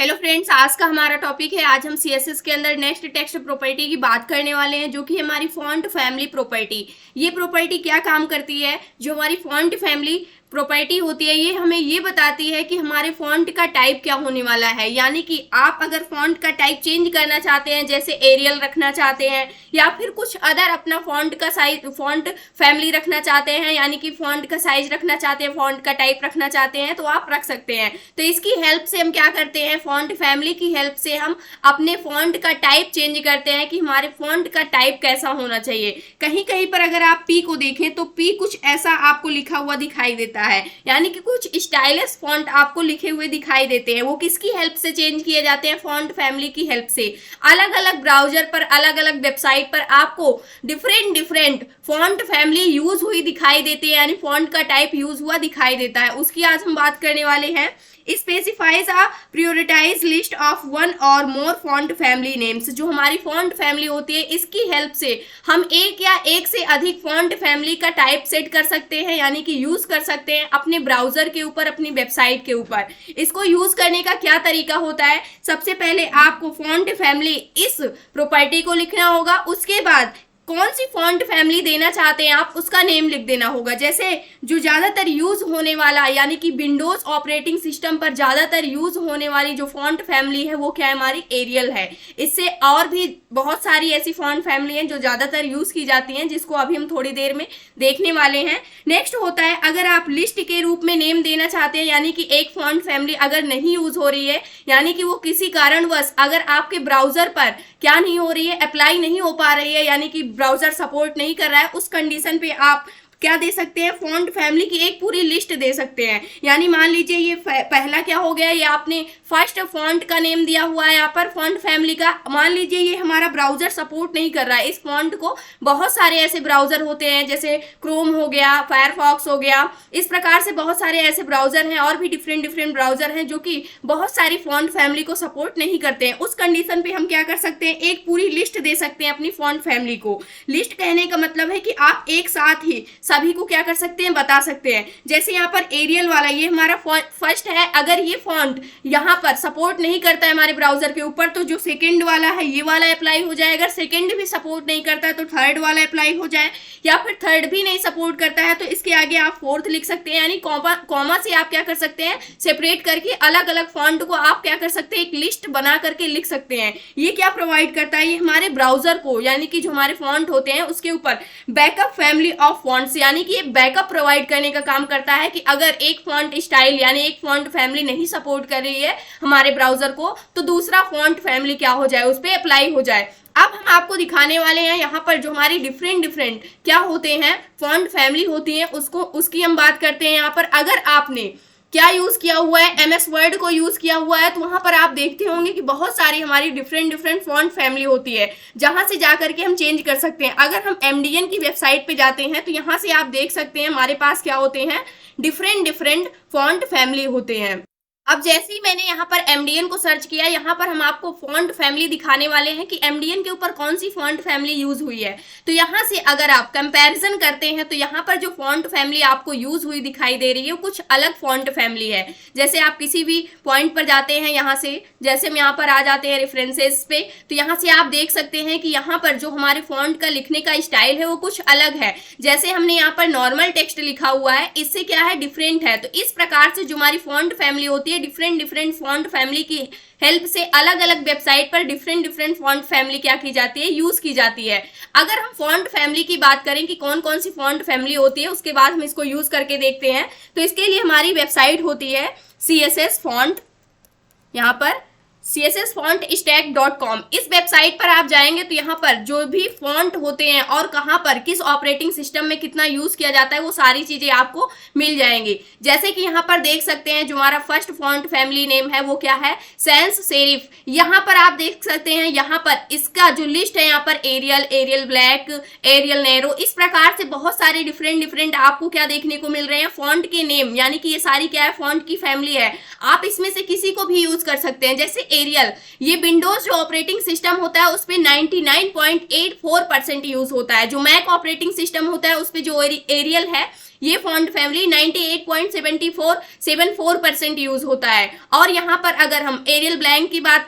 Hello friends, आज का हमारा टॉपिक है। आज हम सीएसएस के अंदर नेक्स्ट टेक्स्ट प्रॉपर्टी की बात करने वाले हैं, जो कि हमारी फॉन्ट फैमिली प्रॉपर्टी। ये प्रॉपर्टी क्या काम करती है? जो हमारी फॉन्ट फैमिली प्रॉपर्टी होती है, ये हमें ये बताती है कि हमारे फॉन्ट का टाइप क्या होने वाला है। यानी कि आप अगर फॉन्ट का टाइप चेंज करना चाहते हैं, जैसे एरियल रखना चाहते हैं या फिर कुछ अदर अपना फॉन्ट का साइज, फॉन्ट फैमिली रखना चाहते हैं, यानी कि फॉन्ट का साइज रखना चाहते हैं, फॉन्ट का टाइप रखना चाहते हैं, तो आप रख सकते हैं। तो इसकी हेल्प से हम क्या करते हैं? फॉन्ट फैमिली की हेल्प से हम अपने फॉन्ट का टाइप चेंज करते हैं कि हमारे फॉन्ट का टाइप कैसा होना चाहिए। कहीं कहीं पर अगर आप पी को देखें तो पी कुछ ऐसा आपको लिखा हुआ दिखाई देता है, यानी कि कुछ स्टाइलिश फॉन्ट आपको लिखे हुए दिखाई देते हैं। वो किसकी हेल्प से चेंज किए जाते हैं? फॉन्ट फैमिली की हेल्प से। अलग अलग ब्राउजर पर, अलग अलग वेबसाइट पर आपको डिफरेंट फॉन्ट फैमिली यूज हुई दिखाई देती है, यानी फॉन्ट का टाइप यूज हुआ दिखाई देता है। उसकी आज हम बात करने वाले हैं। Specifies a prioritise list of one और मोर फॉन्ट फैमिली नेम्स। जो हमारी फॉन्ट फैमिली होती है, इसकी हेल्प से हम एक या एक से अधिक फॉन्ट फैमिली का टाइप सेट कर सकते हैं, यानी कि यूज कर सकते हैं अपने ब्राउजर के ऊपर, अपनी वेबसाइट के ऊपर। इसको यूज करने का क्या तरीका होता है? सबसे पहले आपको फॉन्ट फैमिली इस प्रॉपर्टी को लिखना होगा। उसके बाद कौन सी फॉन्ट फैमिली देना चाहते हैं आप, उसका नेम लिख देना होगा। जैसे जो ज़्यादातर यूज होने वाला, यानी कि विंडोज ऑपरेटिंग सिस्टम पर ज़्यादातर यूज होने वाली जो फॉन्ट फैमिली है, वो क्या है? हमारी एरियल है। इससे और भी बहुत सारी ऐसी फॉन्ट फैमिली हैं जो ज़्यादातर यूज की जाती हैं, जिसको अभी हम थोड़ी देर में देखने वाले हैं। नेक्स्ट होता है, अगर आप लिस्ट के रूप में नेम देना चाहते हैं, यानी कि एक फॉन्ट फैमिली अगर नहीं यूज हो रही है, यानी कि वो किसी कारणवश अगर आपके ब्राउजर पर क्या नहीं हो रही है, अप्लाई नहीं हो पा रही है, यानी कि ब्राउजर सपोर्ट नहीं कर रहा है, उस कंडीशन पे आप क्या दे सकते हैं? फॉन्ट फैमिली की एक पूरी लिस्ट दे सकते हैं। यानी मान लीजिए ये पहला क्या हो गया, ये आपने फर्स्ट फॉन्ट का नेम दिया हुआ है यहाँ पर फॉन्ट फैमिली का। मान लीजिए ये हमारा ब्राउजर सपोर्ट नहीं कर रहा है इस फॉन्ट को। बहुत सारे ऐसे ब्राउजर होते हैं, जैसे क्रोम हो गया, फायरफॉक्स हो गया, इस प्रकार से बहुत सारे ऐसे ब्राउजर हैं और भी डिफरेंट ब्राउजर हैं जो कि बहुत सारी फॉन्ट फैमिली को सपोर्ट नहीं करते हैं। उस कंडीशन पे हम क्या कर सकते हैं? एक पूरी लिस्ट दे सकते हैं अपनी फॉन्ट फैमिली को। लिस्ट कहने का मतलब है कि आप एक साथ ही सभी को क्या कर सकते हैं? बता सकते हैं। जैसे यहाँ पर एरियल वाला, ये हमारा फर्स्ट है। अगर ये फॉन्ट यहाँ पर सपोर्ट नहीं करता है हमारे ब्राउजर के ऊपर, तो जो सेकंड वाला है ये वाला अप्लाई हो जाए। अगर सेकंड भी सपोर्ट नहीं करता है तो थर्ड वाला अप्लाई हो जाए, या फिर थर्ड भी नहीं सपोर्ट करता है तो इसके आगे आप फोर्थ लिख सकते हैं। यानी कॉमा से आप क्या कर सकते हैं? सेपरेट करके अलग अलग फॉन्ट को आप क्या कर सकते हैं? एक लिस्ट बना करके लिख सकते हैं। ये क्या प्रोवाइड करता है? ये हमारे ब्राउजर को, यानी कि जो हमारे फॉन्ट होते हैं उसके ऊपर बैकअप फैमिली ऑफ फॉन्ट्स, यानी कि ये बैकअप प्रोवाइड करने का काम करता है कि अगर एक फॉन्ट स्टाइल यानी एक फॉन्ट फैमिली नहीं सपोर्ट कर रही है हमारे ब्राउजर को, तो दूसरा फॉन्ट फैमिली क्या हो जाए? उस पर अप्लाई हो जाए। अब हम आपको दिखाने वाले हैं यहाँ पर जो हमारी डिफरेंट क्या होते हैं फॉन्ट फैमिली होती है, उसकी हम बात करते हैं। यहाँ पर अगर आपने क्या यूज किया हुआ है? एमएस वर्ड को यूज किया हुआ है, तो वहां पर आप देखते होंगे कि बहुत सारी हमारी डिफरेंट फॉन्ट फैमिली होती है, जहां से जाकर के हम चेंज कर सकते हैं। अगर हम एमडीएन की वेबसाइट पे जाते हैं तो यहां से आप देख सकते हैं हमारे पास क्या होते हैं? डिफरेंट फॉन्ट फैमिली होते हैं। अब जैसे ही मैंने यहाँ पर एमडीएन को सर्च किया, यहाँ पर हम आपको फॉन्ट फैमिली दिखाने वाले हैं कि एमडीएन के ऊपर कौन सी फॉन्ट फैमिली यूज हुई है। तो यहाँ से अगर आप कंपैरिजन करते हैं तो यहाँ पर जो फॉन्ट फैमिली आपको यूज हुई दिखाई दे रही है वो कुछ अलग फॉन्ट फैमिली है। जैसे आप किसी भी पॉइंट पर जाते हैं, यहाँ से जैसे हम यहाँ पर आ जाते हैं रेफरेंसेस पे, तो यहाँ से आप देख सकते हैं कि यहाँ पर जो हमारे फॉन्ट का लिखने का स्टाइल है वो कुछ अलग है। जैसे हमने यहाँ पर नॉर्मल टेक्स्ट लिखा हुआ है, इससे क्या है? डिफरेंट है। तो इस प्रकार से जो हमारी फॉन्ट फैमिली होती है, डिफरेंट फॉन्ट फैमिली की हेल्प से अलग अलग वेबसाइट पर डिफरेंट फॉन्ट फैमिली क्या की जाती है? यूज की जाती है। अगर हम फॉन्ट फैमिली की बात करें कि कौन कौन सी फॉन्ट फैमिली होती है, उसके बाद हम इसको यूज करके देखते हैं। तो इसके लिए हमारी वेबसाइट होती है CSS फॉन्ट, यहाँ पर cssfontstack.com। इस वेबसाइट पर आप जाएंगे तो यहाँ पर जो भी फॉन्ट होते हैं और कहाँ पर किस ऑपरेटिंग सिस्टम में कितना यूज किया जाता है, वो सारी चीजें आपको मिल जाएंगी। जैसे कि यहाँ पर देख सकते हैं जो हमारा फर्स्ट फॉन्ट फैमिली नेम है वो क्या है? Sans serif. यहाँ पर आप देख सकते हैं, यहाँ पर इसका जो लिस्ट है, यहाँ पर एरियल ब्लैक, एरियल नैरो, इस प्रकार से बहुत सारे डिफरेंट आपको क्या देखने को मिल रहे हैं? फॉन्ट के नेम, यानी कि ये सारी क्या है? फॉन्ट की फैमिली है। आप इसमें से किसी को भी यूज कर सकते हैं। जैसे एरियल, ये विंडोज जो ऑपरेटिंग सिस्टम होता है उस पे 99.84% यूज होता है। जो मैक ऑपरेटिंग सिस्टम होता है उस पे जो एरियल है ये फॉन्ट फैमिली 98.74% यूज होता है। और यहाँ पर अगर हम एरियल ब्लैक की बात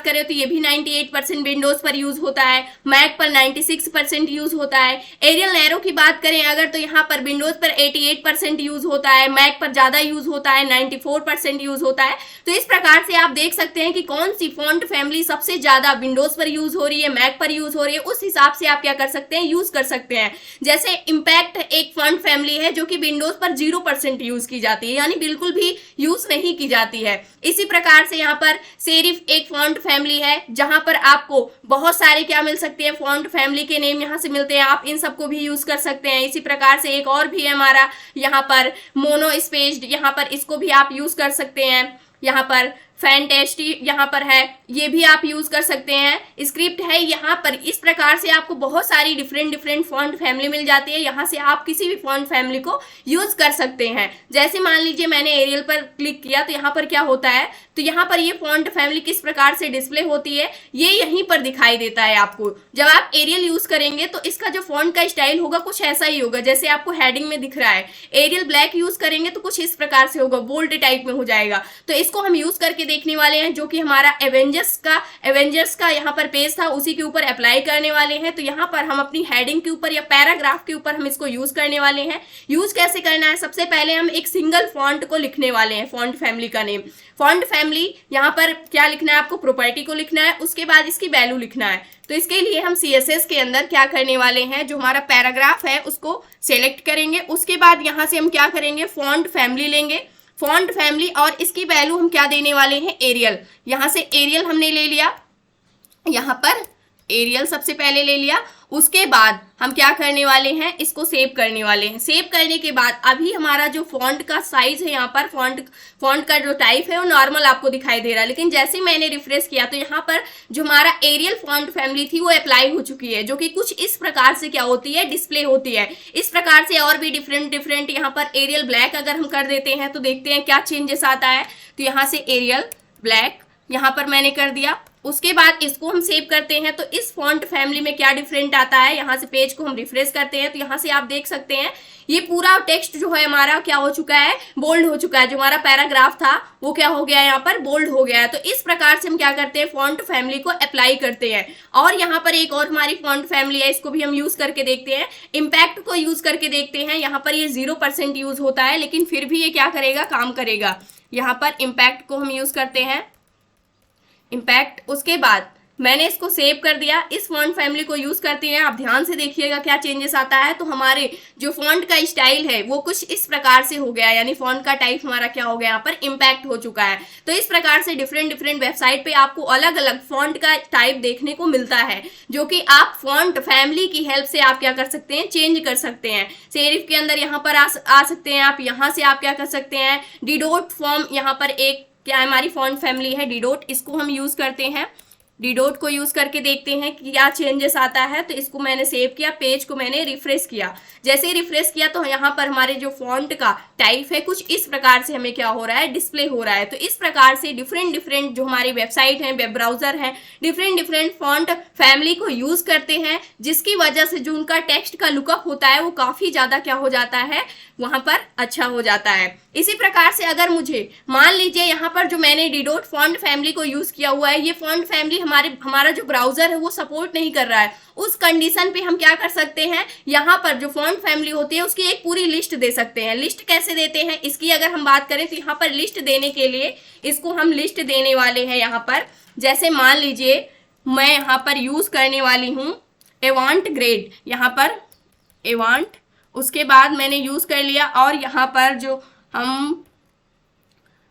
करें तो ये भी 98% विंडोज पर यूज होता है, मैक पर 96% यूज होता है। एरियल नैरो की बात करें अगर तो यहाँ पर विंडोज पर 88% यूज होता है, मैक पर ज्यादा यूज होता है, 94% यूज होता है। तो इस प्रकार से आप देख सकते हैं कि कौन सी फॉन्ट फैमिली सबसे ज्यादा विंडोज पर यूज हो रही है, मैक पर यूज हो रही है, उस हिसाब से आप क्या कर सकते हैं, यूज कर सकते हैं। जैसे इंपैक्ट एक फॉन्ट फैमिली है जो कि विंडोज पर 0% यूज की जाती है, यानी बिल्कुल भी यूज नहीं की जाती है। इसी प्रकार से यहाँ पर सेरिफ एक फॉन्ट फैमिली है जहां पर आपको बहुत सारे क्या मिल सकते हैं, फॉन्ट फैमिली के नेम यहाँ से मिलते हैं, आप इन सबको भी यूज कर सकते हैं। इसी प्रकार से एक और भी है हमारा यहाँ पर मोनो स्पेस्ड, यहाँ पर इसको भी आप यूज कर सकते हैं। यहाँ पर फैंटेस्टी यहाँ पर है, ये भी आप यूज कर सकते हैं। स्क्रिप्ट है यहाँ पर। इस प्रकार से आपको बहुत सारी डिफरेंट फॉन्ट फैमिली मिल जाती है, यहाँ से आप किसी भी फॉन्ट फैमिली को यूज कर सकते हैं। जैसे मान लीजिए मैंने एरियल पर क्लिक किया तो यहाँ पर क्या होता है, तो यहाँ पर ये फॉन्ट फैमिली किस प्रकार से डिस्प्ले होती है ये यहीं पर दिखाई देता है आपको। जब आप एरियल यूज करेंगे तो इसका जो फॉन्ट का स्टाइल होगा कुछ ऐसा ही होगा जैसे आपको हेडिंग में दिख रहा है। एरियल ब्लैक यूज करेंगे तो कुछ इस प्रकार से होगा, बोल्ड टाइप में हो जाएगा। तो इसको हम यूज करके देखने वाले हैं, जो कि हमारा एवेंजर्स का यहाँ पर पेज था उसी के ऊपर अप्लाई करने वाले हैं। तो यहाँ पर हम अपनी हेडिंग के ऊपर या पैराग्राफ के ऊपर हम इसको यूज करने वाले हैं। यूज कैसे करना है, सबसे पहले हम एक सिंगल फॉन्ट को लिखने वाले हैं, फॉन्ट फैमिली का नेम। फॉन्ट फैमिली यहाँ पर क्या लिखना है, आपको प्रॉपर्टी को लिखना है, उसके बाद इसकी वैल्यू लिखना है। तो इसके लिए हम CSS के अंदर क्या करने वाले हैं, जो हमारा पैराग्राफ है उसको सिलेक्ट करेंगे। उसके बाद यहाँ से हम क्या करेंगे, फॉन्ट फैमिली लेंगे, फॉन्ट फैमिली, और इसकी वैल्यू हम क्या देने वाले हैं, एरियल। यहाँ से एरियल हमने ले लिया, यहाँ पर एरियल सबसे पहले ले लिया। उसके बाद हम क्या करने वाले हैं, इसको सेव करने वाले हैं। सेव करने के बाद अभी हमारा जो फॉन्ट का साइज है, यहाँ पर फॉन्ट का जो टाइप है वो नॉर्मल आपको दिखाई दे रहा है, लेकिन जैसे मैंने रिफ्रेश किया तो यहाँ पर जो हमारा एरियल फॉन्ट फैमिली थी वो अप्लाई हो चुकी है, जो कि कुछ इस प्रकार से क्या होती है, डिस्प्ले होती है। इस प्रकार से और भी डिफरेंट यहाँ पर एरियल ब्लैक अगर हम कर देते हैं तो देखते हैं क्या चेंजेस आता है। तो यहाँ से एरियल ब्लैक यहाँ पर मैंने कर दिया। उसके बाद इसको हम सेव करते हैं तो इस फॉन्ट फैमिली में क्या डिफरेंट आता है, यहाँ से पेज को हम रिफ्रेश करते हैं तो यहाँ से आप देख सकते हैं ये पूरा टेक्स्ट जो है हमारा क्या हो चुका है, बोल्ड हो चुका है। जो हमारा पैराग्राफ था वो क्या हो गया है, यहाँ पर बोल्ड हो गया है। तो इस प्रकार से हम क्या करते हैं, फॉन्ट फैमिली को अप्लाई करते हैं। और यहाँ पर एक और हमारी फॉन्ट फैमिली है, इसको भी हम यूज करके देखते हैं, इम्पैक्ट को यूज करके देखते हैं। यहाँ पर ये 0% यूज होता है, लेकिन फिर भी ये क्या करेगा, काम करेगा। यहाँ पर इम्पैक्ट को हम यूज करते हैं, इम्पैक्ट। उसके बाद मैंने इसको सेव कर दिया। इस फॉन्ट फैमिली को यूज करते हैं, आप ध्यान से देखिएगा क्या चेंजेस आता है। तो हमारे जो फॉन्ट का स्टाइल है वो कुछ इस प्रकार से हो गया, यानी फॉन्ट का टाइप हमारा क्या हो गया, यहाँ पर इम्पैक्ट हो चुका है। तो इस प्रकार से डिफरेंट वेबसाइट पे आपको अलग अलग फॉन्ट का टाइप देखने को मिलता है, जो कि आप फॉन्ट फैमिली की हेल्प से आप क्या कर सकते हैं, चेंज कर सकते हैं। सेरिफ के अंदर यहाँ पर आ सकते हैं आप, यहाँ से आप क्या कर सकते हैं, डिडोट फॉर्म, यहाँ पर एक क्या हमारी फॉन्ट फैमिली है डिडोट, इसको हम यूज करते हैं। डिडोट को यूज करके देखते हैं कि क्या चेंजेस आता है। तो इसको मैंने सेव किया, पेज को मैंने रिफ्रेश किया। जैसे ही रिफ्रेश किया तो यहाँ पर हमारे जो फॉन्ट का टाइप है कुछ इस प्रकार से हमें क्या हो रहा है, डिस्प्ले हो रहा है। तो इस प्रकार से डिफरेंट जो हमारी वेबसाइट है, वेब ब्राउजर है, डिफरेंट फॉन्ट फैमिली को यूज करते हैं, जिसकी वजह से जो उनका टेक्स्ट का लुकअप होता है वो काफी ज्यादा क्या हो जाता है, वहां पर अच्छा हो जाता है। इसी प्रकार से अगर मुझे मान लीजिए यहाँ पर जो मैंने डिडोट फॉन्ट फैमिली को यूज किया हुआ है, ये फॉन्ट फैमिली हमारा जो ब्राउजर है वो सपोर्ट नहीं कर रहा है, उस कंडीशन पे हम क्या कर सकते हैं, यहाँ पर जो फॉन्ट फैमिली होती है उसकी एक पूरी लिस्ट दे सकते हैं। लिस्ट कैसे देते हैं, इसकी अगर हम बात करें तो यहाँ पर लिस्ट देने के लिए इसको हम लिस्ट देने वाले हैं। यहाँ पर जैसे मान लीजिए मैं यहाँ पर यूज करने वाली हूँ एवांट ग्रेड, यहाँ पर एवांट, उसके बाद मैंने यूज कर लिया। और यहाँ पर जो हम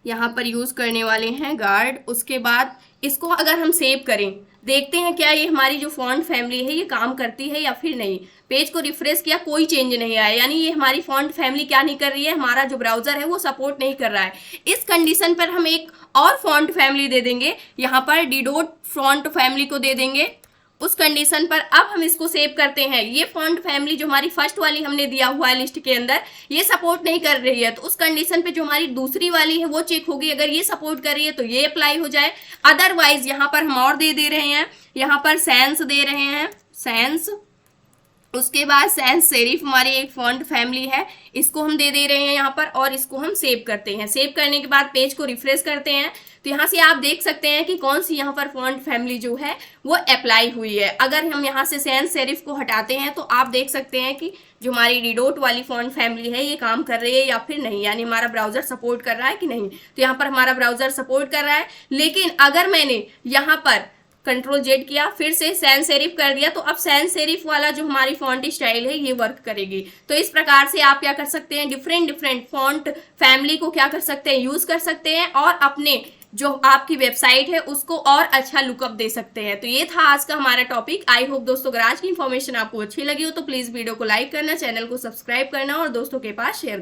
यहाँ पर यूज करने वाले हैं गार्ड, उसके बाद इसको अगर हम सेव करें, देखते हैं क्या ये हमारी जो फॉन्ट फैमिली है ये काम करती है या फिर नहीं। पेज को रिफ्रेश किया, कोई चेंज नहीं आया, यानी ये हमारी फॉन्ट फैमिली क्या नहीं कर रही है, हमारा जो ब्राउजर है वो सपोर्ट नहीं कर रहा है। इस कंडीशन पर हम एक और फॉन्ट फैमिली दे देंगे, यहाँ पर डिडोट फॉन्ट फैमिली को दे देंगे। उस कंडीशन पर अब हम इसको सेव करते हैं। ये फॉन्ट फैमिली जो हमारी फर्स्ट वाली हमने दिया हुआ है लिस्ट के अंदर, ये सपोर्ट नहीं कर रही है, तो उस कंडीशन पे जो हमारी दूसरी वाली है वो चेक होगी। अगर ये सपोर्ट कर रही है तो ये अप्लाई हो जाए, अदरवाइज यहाँ पर हम और दे रहे हैं, यहाँ पर सेंस दे रहे हैं, सेंस, उसके बाद सैंस सेरिफ हमारी एक फॉन्ट फैमिली है, इसको हम दे रहे हैं यहाँ पर, और इसको हम सेव करते हैं। सेव करने के बाद पेज को रिफ्रेश करते हैं तो यहाँ से आप देख सकते हैं कि कौन सी यहाँ पर फॉन्ट फैमिली जो है वो अप्लाई हुई है। अगर हम यहाँ से सैंस सेरिफ को हटाते हैं तो आप देख सकते हैं कि जो हमारी रिडोट वाली फॉन्ट फैमिली है ये काम कर रही है या फिर नहीं, यानी हमारा ब्राउजर सपोर्ट कर रहा है कि नहीं। तो यहाँ पर हमारा ब्राउजर सपोर्ट कर रहा है, लेकिन अगर मैंने यहाँ पर कंट्रोल जेड किया, फिर से सैंस सेरिफ कर दिया, तो अब सैंस सेरिफ वाला जो हमारी फॉन्ट स्टाइल है ये वर्क करेगी। तो इस प्रकार से आप क्या कर सकते हैं, डिफरेंट फॉन्ट फैमिली को क्या कर सकते हैं, यूज कर सकते हैं, और अपने जो आपकी वेबसाइट है उसको और अच्छा लुकअप दे सकते हैं। तो ये था आज का हमारा टॉपिक। आई होप दोस्तों अगर आज की इन्फॉर्मेशन आपको अच्छी लगी हो तो प्लीज वीडियो को लाइक करना, चैनल को सब्सक्राइब करना और दोस्तों के पास शेयर